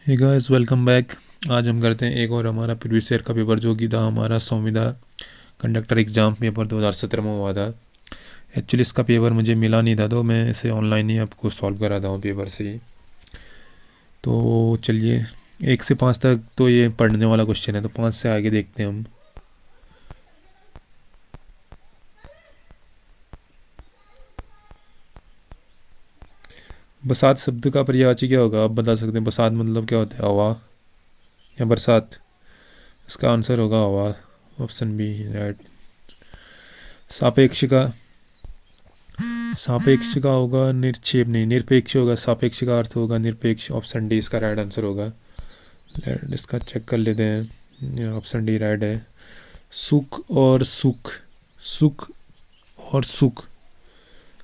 Hey guys, welcome back. आज हम करते हैं एक और हमारा प्रीवियस ईयर का पेपर जो कि था हमारा संविदा कंडक्टर एग्ज़ाम पेपर 2017 में हुआ था। एक्चुअली इसका पेपर मुझे मिला नहीं था तो मैं इसे ऑनलाइन ही आपको सॉल्व करा था हूँ पेपर से ही। तो चलिए, 1 से 5 तक तो ये पढ़ने वाला क्वेश्चन है, तो 5 से आगे देखते हैं हम। बसात शब्द का पर्यायवाची क्या होगा? आप बता सकते हैं बसात मतलब क्या होता है? हवा या बरसात? इसका आंसर होगा हवा, ऑप्शन बी, राइट। सापेक्ष का सापेक्ष का होगा निरक्षेप, नहीं निरपेक्ष होगा। सापेक्ष का अर्थ होगा निरपेक्ष, ऑप्शन डी इसका राइट आंसर होगा। इसका चेक कर लेते हैं, ऑप्शन डी राइट है। सुख और सुख, सुख और सुख,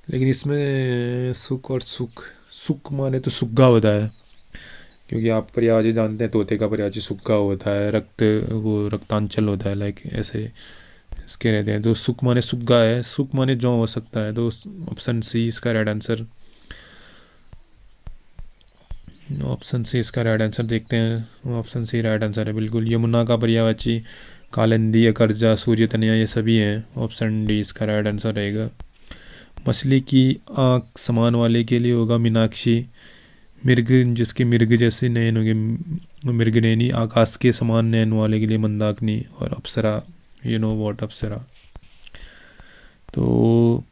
लेकिन इसमें सुख और सुख, सुख माने तो सुग्गा होता है, क्योंकि आप पर्यायवाची जानते हैं, तोते का पर्यायवाची सुग्गा होता है। रक्त, वो रक्तांचल होता है, लाइक ऐसे इसके रहते हैं। तो सुख माने सुग्गा है, सुख माने जौ हो सकता है, तो ऑप्शन सी इसका राइट आंसर। ऑप्शन सी इसका राइट आंसर देखते हैं। ऑप्शन सी राइट आंसर है बिल्कुल। यमुना का पर्यायवाची कालिंदी, अकरजा, सूर्य तनया, ये सभी हैं। ऑप्शन डी इसका राइट आंसर रहेगा। मछली की आँख समान वाले के लिए होगा मीनाक्षी। मृग, जिसके मृग जैसे नयन होंगे, मृगनयनी। आकाश के समान नयन वाले के लिए मंदाकिनी। और अप्सरा, यू नो वॉट, अप्सरा। तो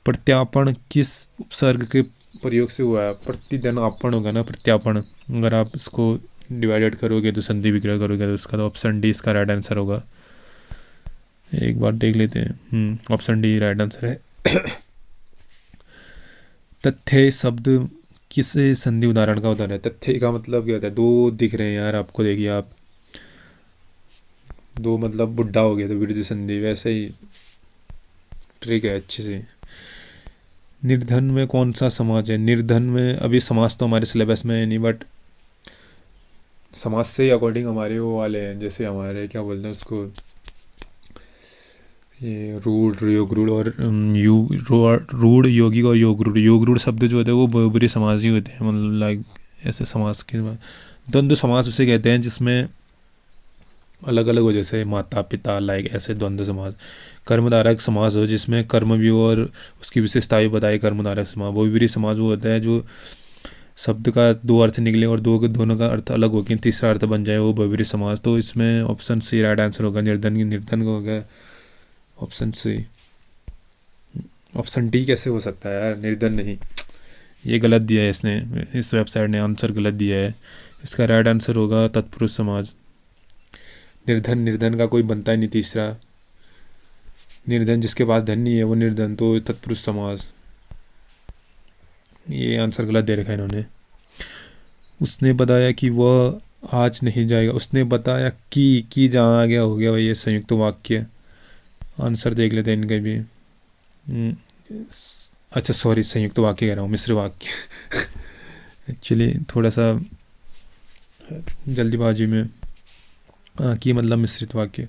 प्रत्यापण किस उपसर्ग के प्रयोग से हुआ है? प्रतिधन आपण होगा ना, प्रत्यापण। अगर आप इसको डिवाइडेड करोगे तो संधि विग्रह करोगे तो इसका, तो ऑप्शन डी इसका राइट आंसर होगा। एक बार देख लेते हैं। ऑप्शन डी राइट आंसर है। तथ्य शब्द किस संधि उदाहरण का उदाहरण है? तथ्य का मतलब क्या होता है? दो दिख रहे हैं यार आपको, देखिए आप, दो मतलब बुढ़ा हो गया तो विरुद्ध संधि, वैसे ही ट्रिक है अच्छे से। निर्धन में कौन सा समाज है? निर्धन में अभी समाज तो हमारे सिलेबस में है नहीं, बट समाज से अकॉर्डिंग हमारे वो वाले हैं, जैसे हमारे क्या बोलते हैं उसको, ये रूढ़, योग रूढ़ और रूढ़ योगिक और योग रूढ़। योग रूढ़ शब्द जो होते हैं वो बहुब्री समाज ही होते हैं, मतलब लाइक ऐसे समाज के द्वंद्व समाज उसे कहते हैं जिसमें अलग अलग हो, जैसे माता पिता, लाइक ऐसे द्वंद्व समाज। कर्मधारक समाज हो जिसमें कर्म भी हो और उसकी विशेषता भी बताए, कर्मधारक समाज। बहुब्री समाज वो होता है जो शब्द का दो अर्थ निकले और दोनों का अर्थ अलग हो गया, तीसरा अर्थ बन जाए, वो बहुब्री समाज। तो इसमें ऑप्शन सी राइट आंसर होगा। निर्धन की निर्धन को हो गया ऑप्शन सी। ऑप्शन डी कैसे हो सकता है यार? निर्धन नहीं, ये गलत दिया है इसने, इस वेबसाइट ने आंसर गलत दिया है। इसका राइट आंसर होगा तत्पुरुष समाज। निर्धन, निर्धन का कोई बनता ही नहीं तीसरा। निर्धन जिसके पास धन नहीं है वो निर्धन, तो तत्पुरुष समाज। ये आंसर गलत दे रखा है इन्होंने। उसने बताया कि वह आज नहीं जाएगा। उसने बताया कि जहाँ आ गया हो गया भाई, ये संयुक्त वाक्य। आंसर देख लेते हैं इनके भी। अच्छा सॉरी, संयुक्त वाक्य कह रहा हूँ, मिश्र वाक्य। एक्चुअली थोड़ा सा जल्दीबाजी में कि मतलब मिश्रित वाक्य।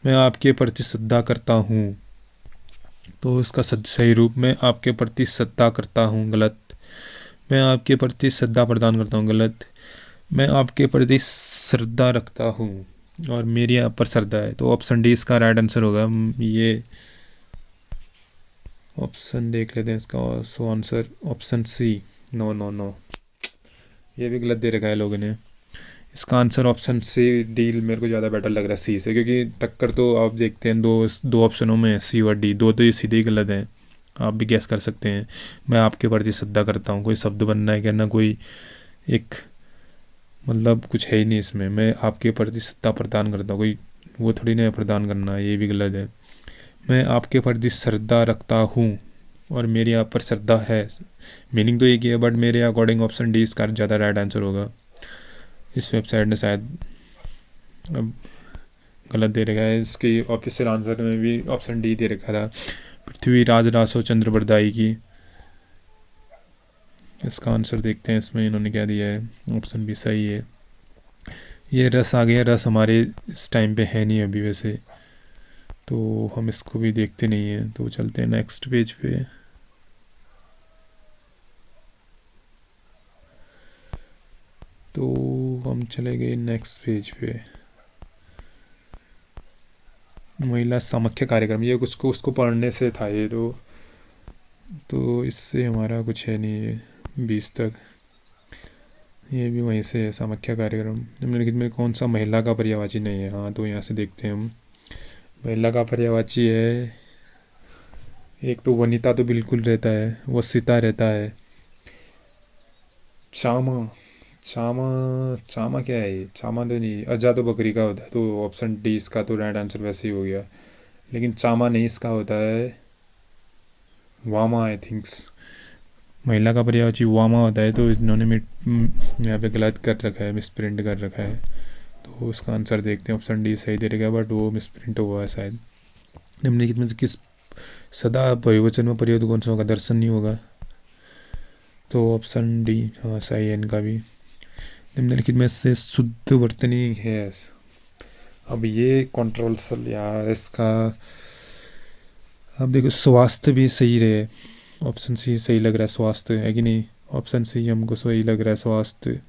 मैं आपके प्रति श्रद्धा करता हूँ, तो इसका सही रूप में आपके प्रति श्रद्धा करता हूँ, गलत। मैं आपके प्रति श्रद्धा प्रदान करता हूँ, गलत। मैं आपके प्रति श्रद्धा रखता हूँ और मेरी आप पर श्रद्धा है, तो ऑप्शन डी इसका राइट आंसर होगा। ये ऑप्शन देख लेते हैं इसका। So answer option C. No no no, ये भी गलत दे रखा है लोगों ने। इसका आंसर ऑप्शन सी डी मेरे को ज़्यादा बेटर लग रहा है सी से, क्योंकि टक्कर तो आप देखते हैं दो दो ऑप्शनों में, सी और डी, दो तो ये सीधे ही गलत हैं। आप भी गैस कर सकते हैं। मैं आपके प्रति श्रद्धा करता हूँ, कोई शब्द बनना है क्या? ना कोई एक मतलब कुछ है ही नहीं इसमें। मैं आपके प्रति श्रद्धा प्रदान करता हूँ, कोई वो थोड़ी ना प्रदान करना, ये भी गलत है। मैं आपके प्रति श्रद्धा रखता हूँ और मेरी आप पर श्रद्धा है, मीनिंग तो एक ही है, बट मेरे अकॉर्डिंग ऑप्शन डी इसका ज़्यादा राइट आंसर होगा। इस वेबसाइट ने शायद अब गलत दे रखा है। इसकी ऑफिशियल आंसर में भी ऑप्शन डी दे रखा था, पृथ्वीराज रासो चंद्र बरदाई की। इसका आंसर देखते हैं इसमें इन्होंने क्या दिया है। ऑप्शन बी सही है। ये रस आ गया, रस हमारे इस टाइम पे है नहीं अभी वैसे, तो हम इसको भी देखते नहीं हैं। तो चलते हैं नेक्स्ट पेज पे। तो हम चले गए नेक्स्ट पेज पे। महिला समाख्या कार्यक्रम, ये कुछ उसको पढ़ने से था ये तो इससे हमारा कुछ है नहीं ये 20 तक। ये भी वहीं से है, समाख्या कार्यक्रम। निम्नलिखित में कौन सा महिला का पर्यायवाची नहीं है? हाँ, तो यहाँ से देखते हैं हम। महिला का पर्यायवाची है, एक तो वनिता तो बिल्कुल रहता है, वसिता रहता है, चामा चामा चामा क्या है ये? चामा तो नहीं, अजा तो बकरी का होता है, तो ऑप्शन डी इसका तो राइट आंसर वैसे ही हो गया। लेकिन चामा नहीं, इसका होता है वामा आई थिंक्स। महिला का पर्यायवाची वामा होता है, तो इन्होंने यहाँ पे गलत कर रखा है, मिसप्रिंट कर रखा है। तो इसका आंसर देखते हैं, ऑप्शन डी सही दे रखा है बट वो मिसप्रिंट हुआ है शायद। निम्नलिखित में से किस सदा बहुवचन में प्रयोग कौन सा होगा? दर्शन नहीं होगा, तो ऑप्शन डी हाँ सही है इनका भी। निम्नलिखित में से शुद्ध वर्तनी है, अब ये कंट्रोवर्शियल यार इसका। अब देखो, स्वास्थ्य भी सही रहे, ऑप्शन सी सही लग रहा है, स्वास्थ्य है कि नहीं? ऑप्शन सी हमको सही लग रहा है, स्वास्थ्य।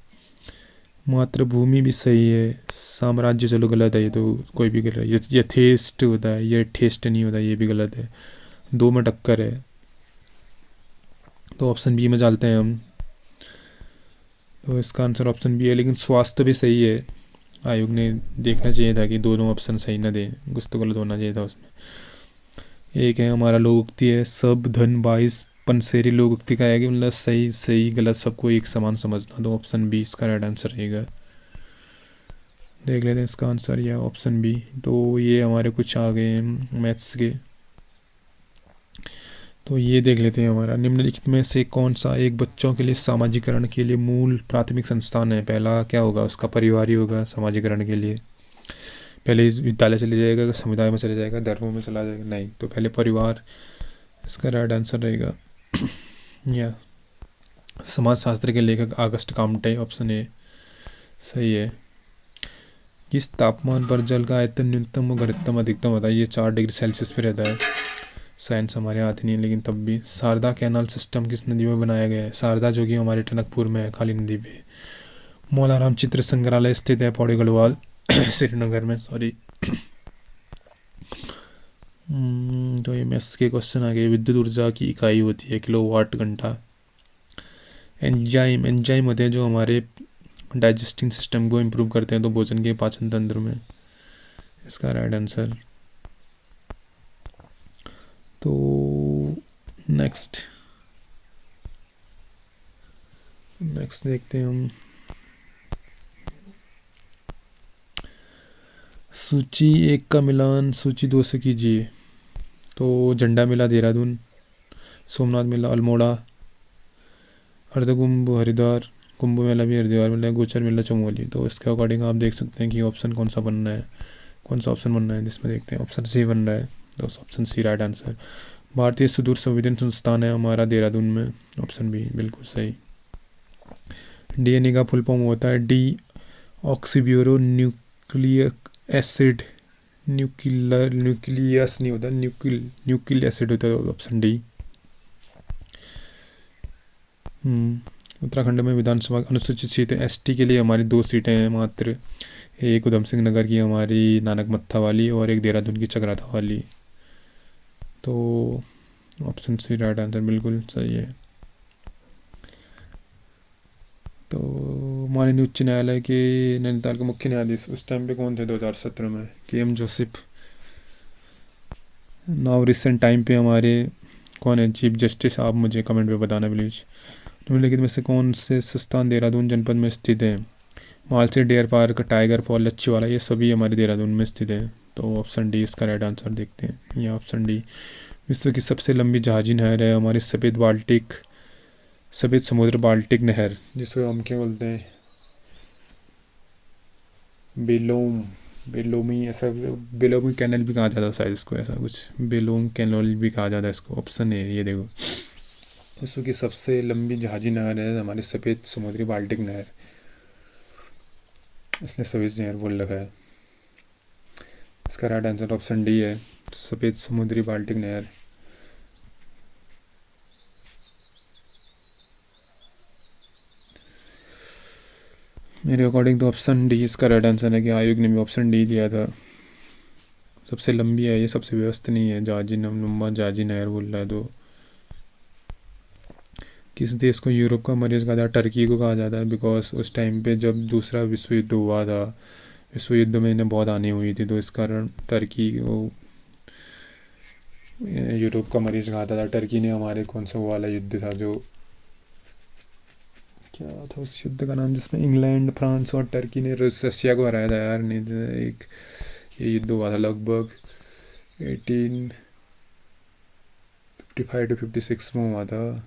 मातृभूमि भी सही है, साम्राज्य चलो गलत है, ये तो कोई भी गलत है। ये थेस्ट होता है, ये टेस्ट नहीं होता, ये भी गलत है। दो में टक्कर है, तो ऑप्शन बी में डालते हैं हम। तो इसका आंसर ऑप्शन बी है, लेकिन स्वास्थ्य भी सही है। आयोग ने देखना चाहिए था कि दोनों ऑप्शन सही ना दें, कुछ तो गलत होना चाहिए था उसमें। एक है हमारा लोकोक्ति है, सब धन 22 पंसेरी लोकोक्ति का है कि मतलब सही सही गलत सबको एक समान समझना, तो ऑप्शन बी इसका राइट आंसर रहेगा। देख लेते हैं इसका आंसर, या ऑप्शन बी। तो ये हमारे कुछ आ गए हैं मैथ्स के, तो ये देख लेते हैं हमारा। निम्नलिखित में से कौन सा एक बच्चों के लिए सामाजिकरण के लिए मूल प्राथमिक संस्थान है? पहला क्या होगा उसका? परिवार ही होगा सामाजिकरण के लिए। पहले विद्यालय चले जाएगा, समुदाय में चले जाएगा, धर्मों में चला जाएगा? नहीं, तो पहले परिवार इसका राइट आंसर रहेगा। या समाजशास्त्र के लेखक आगस्ट काम्टे, ऑप्शन ए सही है। किस तापमान पर जल का आयतन न्यूनतम और घनत्व अधिकतम होता है? ये 4 डिग्री सेल्सियस पे रहता है। साइंस हमारे हाथ नहीं है, लेकिन तब भी। शारदा कैनाल सिस्टम किस नदी में बनाया गया है? शारदा जो कि हमारे टनकपुर में है, काली नदी पे। मौलाराम चित्र संग्रहालय स्थित है पौड़ी गढ़वाल श्रीनगर में, सॉरी। तो ये मैथ्स के क्वेश्चन आ गए। विद्युत ऊर्जा की इकाई होती है किलोवाट घंटा। एंजाइम होते हैं जो हमारे डाइजेस्टिंग सिस्टम को इम्प्रूव करते हैं, तो भोजन के पाचन तंत्र में। इसका राइट आंसर। तो नेक्स्ट देखते हैं हम। सूची 1 का मिलान सूची 2 से कीजिए। तो झंडा मेला देहरादून, सोमनाथ मेला अल्मोड़ा, अर्धकुंभ हरिद्वार, कुंभ मेला भी हरिद्वार मेला, गोचर मेला चमोली। तो इसके अकॉर्डिंग आप देख सकते हैं कि ऑप्शन कौन सा बनना है, कौन सा ऑप्शन बनना है जिसमें देखते हैं। ऑप्शन सी बन रहा है, तो ऑप्शन सी राइट आंसर। भारतीय सुदूर संवेदन संस्थान है हमारा देहरादून में, ऑप्शन बी बिल्कुल सही। डीएनए का फुल फॉर्म होता है डी ऑक्सीब्यूरो न्यूक्लिक एसिड। न्यूक्लियस नहीं होता, न्यूक्लिक एसिड होता है, ऑप्शन डी। उत्तराखंड में विधानसभा अनुसूचित सीटें एसटी के लिए हमारी 2 सीटें हैं मात्र। एक उधम सिंह नगर की हमारी नानक मत्था वाली, और एक देहरादून की चक्राता वाली। तो ऑप्शन सी राइट आंसर बिल्कुल सही है। तो माननीय उच्च न्यायालय के नैनीताल के मुख्य न्यायाधीश उस टाइम पे कौन थे 2017 में? KM. Joseph. Now recent time पे हमारे कौन है चीफ जस्टिस? आप मुझे कमेंट पे बताना प्लीज़। निम्नलिखित में से कौन से संस्थान देहरादून जनपद में स्थित है? Malsi deer park, tiger fall, Lachhiwala, ये सभी हमारे देहरादून में स्थित है, तो ऑप्शन डी इसका राइट आंसर देखते हैं। ये ऑप्शन डी। विश्व की सबसे लंबी जहाजी नहर है हमारी सफ़ेद समुद्र बाल्टिक नहर, जिसको हम क्या बोलते हैं, बेलोमी ऐसा, बेलोमी कैनल भी कहा जाता है शायद इसको, ऐसा कुछ बेलोम कैनल भी कहा जाता है इसको। ऑप्शन है ये देखो, विश्व की सबसे लंबी जहाजी नहर है हमारी सफ़ेद समुद्री बाल्टिक नहर, इसने सफ़ेद नहर बोल रखा है। इसका राइट आंसर ऑप्शन डी है, सफ़ेद समुद्री बाल्टिक नहर। मेरे अकॉर्डिंग तो ऑप्शन डी इसका राइट आंसर है कि आयोग ने भी ऑप्शन डी दिया था। सबसे लंबी है ये, सबसे व्यस्त नहीं है। जाजी लंबा जाजी नहर बोल रहा है तो। किस देश को यूरोप का मरीज कहा जाता है? टर्की को कहा जाता है, बिकॉज उस टाइम पे जब दूसरा विश्व युद्ध हुआ था, विश्व युद्ध में इन्हें बहुत हानि हुई थी, तो इस कारण टर्की को यूरोप का मरीज कहा था। टर्की ने हमारे कौन सा वो वाला युद्ध था जो, क्या था उस युद्ध का नाम, जिसमें इंग्लैंड फ्रांस और टर्की ने रशिया को हराया था यार। नहीं तो एक ये युद्ध हुआ था लगभग 1855 to 56 में हुआ था।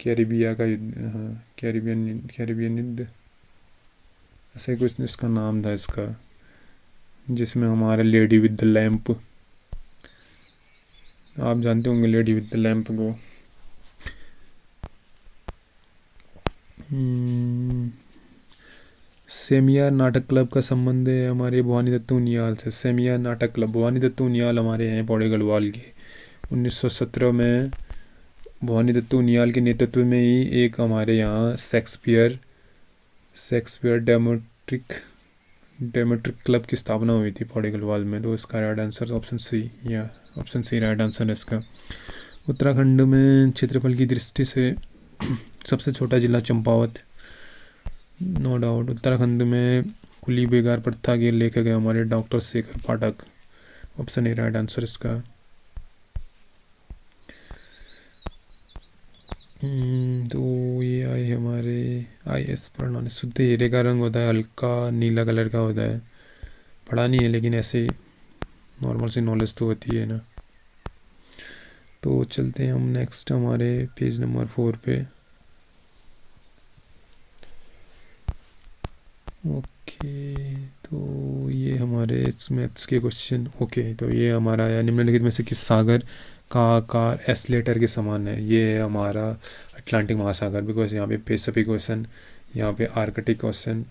कैरिबिया का युद्ध, हाँ कैरिबियन युद्ध ऐसे कुछ इसका नाम था इसका, जिसमें हमारा लेडी विद द लैंप, आप जानते होंगे लेडी विद द लैंप को। सेमियार नाटक क्लब का संबंध है हमारे भवानी दत्त उनियाल से। सेमियार नाटक क्लब, भवानी दत्त उनियाल हमारे हैं पौड़े गढ़वाल के। 1917 में भवानी दत्त उनियाल के नेतृत्व में ही एक हमारे यहाँ शेक्सपियर डेमेट्रिक क्लब की स्थापना हुई थी पौड़े गढ़वाल में। तो इसका राइट आंसर ऑप्शन सी, या ऑप्शन सी राइट आंसर है इसका। उत्तराखंड में क्षेत्रफल की दृष्टि से सबसे छोटा जिला चंपावत, नो डाउट। उत्तराखंड में खुली बेगार प्रथा के लेखक है हमारे doctor Shekhar Pathak, option A right answer इसका। तो ये आए हमारे IS प्रणाली। शुद्ध हीरे का रंग होता है हल्का नीला कलर का होता है। पढ़ा नहीं है लेकिन ऐसे नॉर्मल सी नॉलेज तो होती है ना। तो चलते हैं हम नेक्स्ट हमारे पेज नंबर 4 पे। ओके, तो ये हमारे मैथ्स के क्वेश्चन। ओके, तो ये हमारा है निम्नलिखित में से किस सागर का आकार एस लेटर के समान है? ये है हमारा अटलांटिक महासागर, बिकॉज यहाँ पे पैसिफिक ओशन, यहाँ पे आर्कटिक ओशन,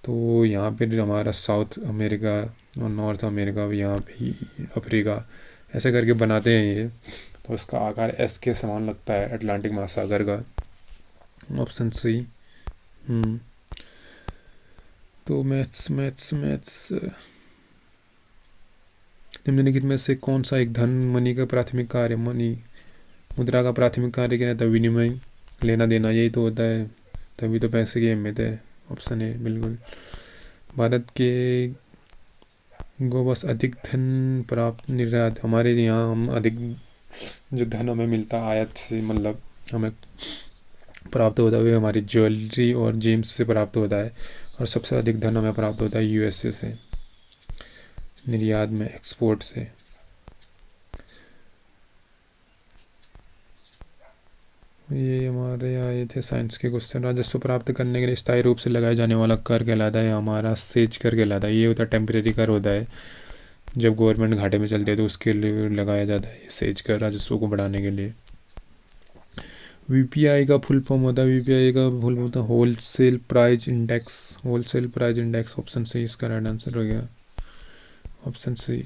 तो यहाँ पे हमारा साउथ अमेरिका और नॉर्थ अमेरिका भी, यहाँ पे अफ्रीका, ऐसे करके बनाते हैं ये। तो इसका आकार एस के समान लगता है अटलांटिक महासागर का, ऑप्शन सी। तो मैथ्स निम्नलिखित में से कौन सा एक धन मनी का प्राथमिक कार्य, मनी मुद्रा का प्राथमिक कार्य क्या है? विनिमय, लेना देना, यही तो होता है, तभी तो पैसे की अहमियत है, ऑप्शन है बिल्कुल। भारत के को बस अधिक धन प्राप्त निर्यात, हमारे यहाँ हम अधिक जो धन हमें मिलता आयात से, मतलब हमें प्राप्त होता है वे हमारी ज्वेलरी और जेम्स से प्राप्त होता है। और सबसे अधिक धन हमें प्राप्त होता है USA से, निर्यात में, एक्सपोर्ट से। ये हमारे आए थे साइंस के क्वेश्चन। राजस्व प्राप्त करने के लिए स्थायी रूप से लगाया जाने वाला कर कहलाता है हमारा सेज कर कहलाता है। ये होता है टेम्परेरी कर होता है, जब गवर्नमेंट घाटे में चलती है तो उसके लिए लगाया जाता है सेज कर, राजस्व को बढ़ाने के लिए। VPI का फुल फॉर्म होता है, VPI का फुल फॉर्म होता है wholesale price index, wholesale price index, option C इसका राइट आंसर हो गया, ऑप्शन सी।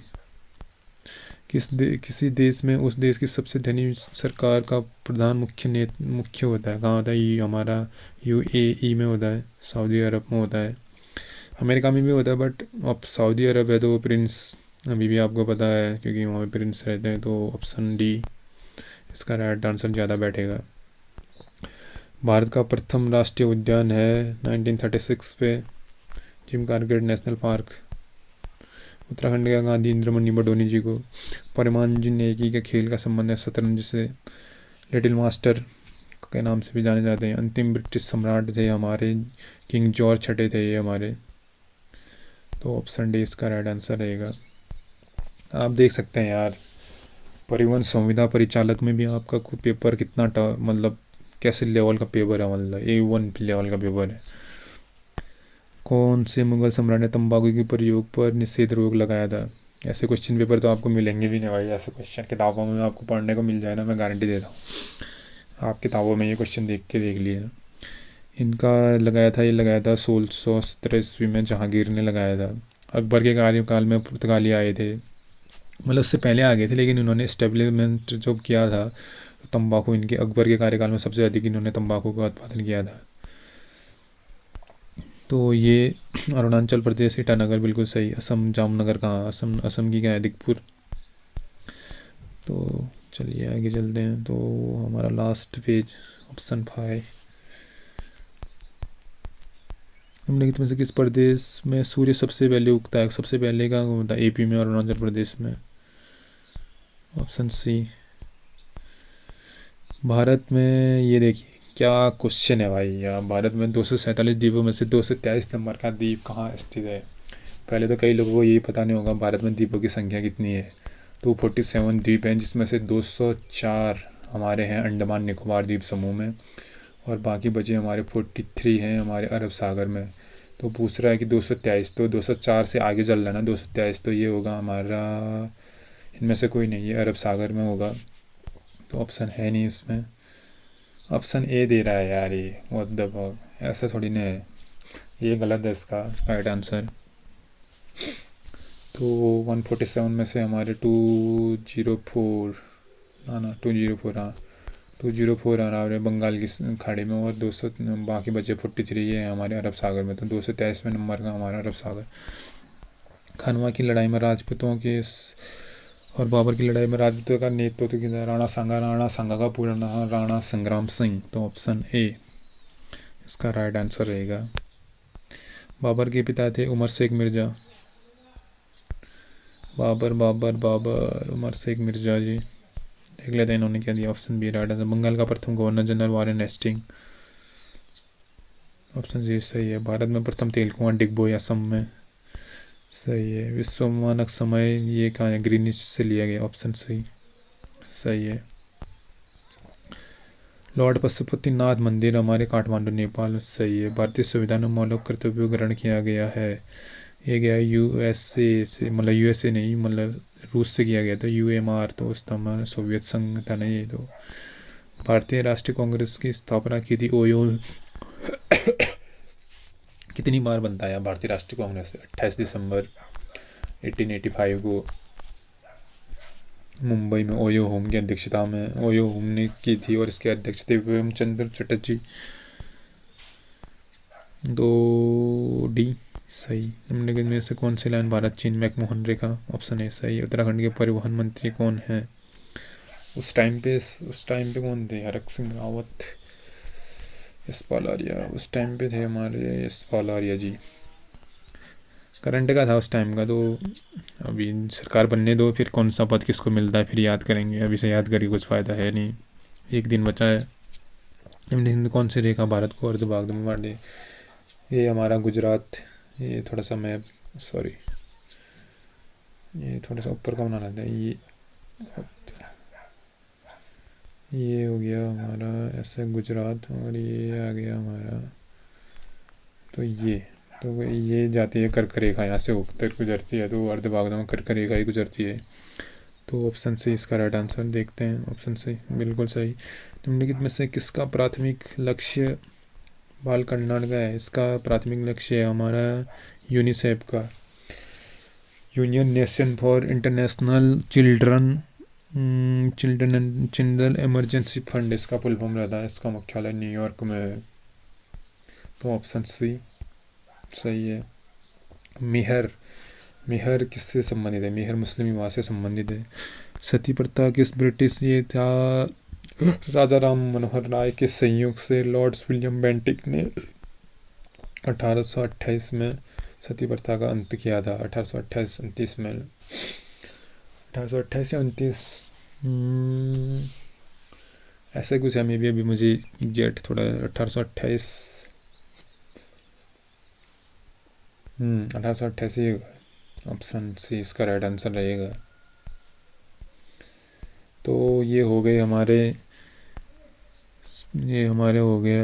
किसी देश में उस देश की सबसे धनी सरकार का प्रधान मुख्य होता है, कहाँ होता है? ये हमारा UAE में होता है, सऊदी अरब में होता है, अमेरिका में भी होता है, बट अब सऊदी अरब है तो वो प्रिंस अभी भी आपको पता है क्योंकि वहाँ पे प्रिंस रहते हैं। तो ऑप्शन डी इसका राइट आंसर ज़्यादा बैठेगा। भारत का प्रथम राष्ट्रीय उद्यान है 1936 पे gym Kargil national park. Uttarakhand का गांधी इंद्रमणि बडोनी जी को। परिमांजी नेकी के खेल का संबंध है शतरंज से, लिटिल मास्टर के नाम से भी जाने जाते हैं। अंतिम ब्रिटिश सम्राट थे हमारे किंग जॉर्ज छठे थे ये हमारे। तो ऑप्शन डी इसका राइट आंसर रहेगा। आप देख सकते हैं यार, परिवहन संविदा परिचालक में भी आपका पेपर कितना मतलब कैसे लेवल का पेपर है, मतलब A1 लेवल का पेपर है। कौन से मुगल सम्राट ने तंबाकू के प्रयोग पर निषेध रोक लगाया था? ऐसे क्वेश्चन पेपर तो आपको मिलेंगे भी नहीं भाई, ऐसे क्वेश्चन किताबों में आपको पढ़ने को मिल जाए ना, मैं गारंटी देता हूँ। आप किताबों में ये क्वेश्चन देख लिए ना। इनका लगाया था, ये लगाया था 1617 ईस्वी में जहांगीर ने लगाया था। अकबर के कार्यकाल में पुर्तगाली आए थे, मतलब उससे पहले आ गए थे, लेकिन इन्होंने इस्टेब्लिशमेंट जो किया था तंबाकू, इनके अकबर के कार्यकाल में सबसे अधिक इन्होंने तंबाकू का उत्पादन किया था। तो ये अरुणाचल प्रदेश ईटानगर बिल्कुल सही। असम जामनगर कहाँ, असम असम की क्या है, दिकपुर। तो चलिए आगे चलते हैं। तो हमारा लास्ट पेज ऑप्शन 5, निम्नलिखित में से किस प्रदेश में सूर्य सबसे पहले उगता है? सबसे पहले का होता है एपी में और अरुणाचल प्रदेश में। Option C. भारत में, ये देखिए क्या क्वेश्चन है भाई यार, भारत में 247 द्वीपों में से 223 नंबर का द्वीप कहाँ स्थित है? पहले तो कई लोगों को यही पता नहीं होगा भारत में द्वीपों की संख्या कितनी है। 247 द्वीप हैं, जिसमें से 204 हमारे हैं अंडमान निकोबार द्वीप समूह में, और बाकी बचे हमारे 43 हैं हमारे अरब सागर में। तो पूछ रहा है कि 223, तो 204 से आगे चल रहा है ना 223, तो ये होगा हमारा, इनमें से कोई नहीं, ये अरब सागर में होगा। तो ऑप्शन है नहीं इसमें। ऑप्शन ए दे रहा है यार, ये व्हाट द फक, ऐसा थोड़ी ना है। ये गलत है इसका राइट आंसर। तो 147 में से हमारे 204, ना 204, हाँ 204 आ रहा है बंगाल की खाड़ी में, और 200 बाकी बचे 43 ये हैं हमारे अरब सागर में। तो 223 में नंबर का हमारा अरब सागर। खानवा की लड़ाई में राजपूतों के और बाबर की लड़ाई में राजपूतों का नेतृत्व किया? राणा सांगा का पूरा नाम राणा संग्राम सिंह। तो ऑप्शन ए इसका राइट आंसर रहेगा। बाबर के पिता थे उमर शेख मिर्ज़ा। बाबर बाबर बाबर उमर शेख मिर्ज़ा जी। देख लेते हैं इन्होंने क्या दिया। Option B right answer. Bengal का प्रथम governor general Warren Hastings. Option जी सही है। भारत में प्रथम तेल कुआं डिगबोई असम में। सही है। विश्व मानक समय ये कहाँ है? ग्रीनिच से लिया गया। ऑप्शन सही है। लॉर्ड पशुपतिनाथ मंदिर हमारे काठमांडू नेपाल में। सही है। भारतीय संविधान में मौलिक कर्तव्यों ग्रहण किया गया है, ये गया यूएसए से, मतलब यूएसए नहीं, मतलब रूस से किया गया था, यूएमआर। तो उस समय सोवियत संघ था नहीं ये। तो भारतीय राष्ट्रीय कांग्रेस की स्थापना की थी ओयो कितनी बार बनता है भारतीय राष्ट्रीय कांग्रेस? 28 दिसंबर 1885 को मुंबई में ओयो होम की अध्यक्षता में ओयो होम ने की थी, और इसके अध्यक्ष थे विपिन चंद्र चटर्जी। 2D सही। निम्नलिखित में से कौन सी लाइन भारत चीन मैकमोहन रेखा? ऑप्शन ए सही। उत्तराखंड के परिवहन मंत्री कौन है उस टाइम पे कौन थे? हरक सिंह रावत, यशपाल आर्या। उस टाइम पे थे हमारे यशपाल आर्या जी। करंट का था उस टाइम का। तो अभी सरकार बनने दो, फिर कौन सा पद किसको मिलता है फिर याद करेंगे, अभी से याद करिए कुछ फ़ायदा है नहीं, एक दिन बचा है। हिंद कौन सी रेखा भारत को अर्ध भाग में बांट दे? ये हमारा गुजरात। ये थोड़ा सा मैप, सॉरी, ये थोड़ा सा ऊपर का बनाना था। ये हो गया हमारा ऐसे गुजरात, और ये आ गया हमारा, तो ये जाती है कर्क रेखा, यहाँ से उत्तर गुजरती है, तो अर्ध भाग में कर्क रेखा ही गुजरती है। तो ऑप्शन सी इसका राइट आंसर। देखते हैं। ऑप्शन सी बिल्कुल सही। निम्नलिखित में से किसका प्राथमिक लक्ष्य बाल कल्याण का है? इसका प्राथमिक लक्ष्य है हमारा यूनिसेफ का, union nation for international children emergency fund, इसका फुल फॉर्म रहता है। इसका मुख्यालय न्यूयॉर्क में है। तो ऑप्शन सी सही है। मेहर किससे संबंधित है? मेहर मुस्लिम विवाह से संबंधित है। सती प्रथा किस ब्रिटिश, ये था राजा राम मनोहर राय के संयोग से लॉर्ड विलियम बेंटिक ने 1828 में सती प्रथा का अंत किया था। 1828-29 में, 1828 या 29, ऐसे कुछ है मे भी, अभी मुझे एग्जैक्ट थोड़ा 1828, 1828 ही होगा। ऑप्शन सी इसका राइट आंसर रहेगा। तो ये हो गया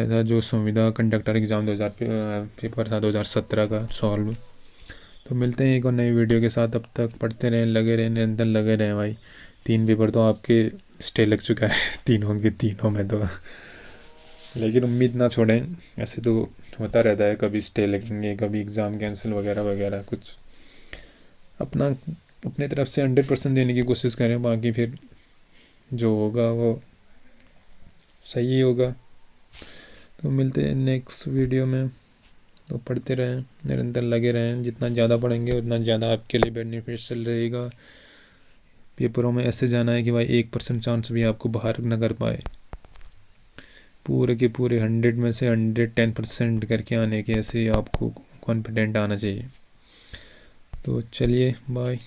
था जो संविदा कंडक्टर एग्ज़ाम 2000 पेपर था 2017 का सॉल्व। तो मिलते हैं एक और नई वीडियो के साथ। अब तक पढ़ते रहें, लगे रहें, निरंतर लगे रहें भाई। 3 पेपर तो आपके स्टे लग चुका है तीनों में तो, लेकिन उम्मीद ना छोड़ें। ऐसे तो होता रहता है, कभी स्टे लगेंगे, कभी एग्ज़ाम कैंसिल वगैरह वगैरह कुछ। अपने तरफ से 100% देने की कोशिश करें, बाकी फिर जो होगा वो सही होगा। तो मिलते हैं नेक्स्ट वीडियो में। तो पढ़ते रहें, निरंतर लगे रहें, जितना ज़्यादा पढ़ेंगे उतना ज़्यादा आपके लिए बेनिफिशियल रहेगा। पेपरों में ऐसे जाना है कि भाई 1% चांस भी आपको बाहर ना कर पाए, पूरे के पूरे 100 में से 110% करके आने के, ऐसे आपको कॉन्फिडेंट आना चाहिए। तो चलिए बाय।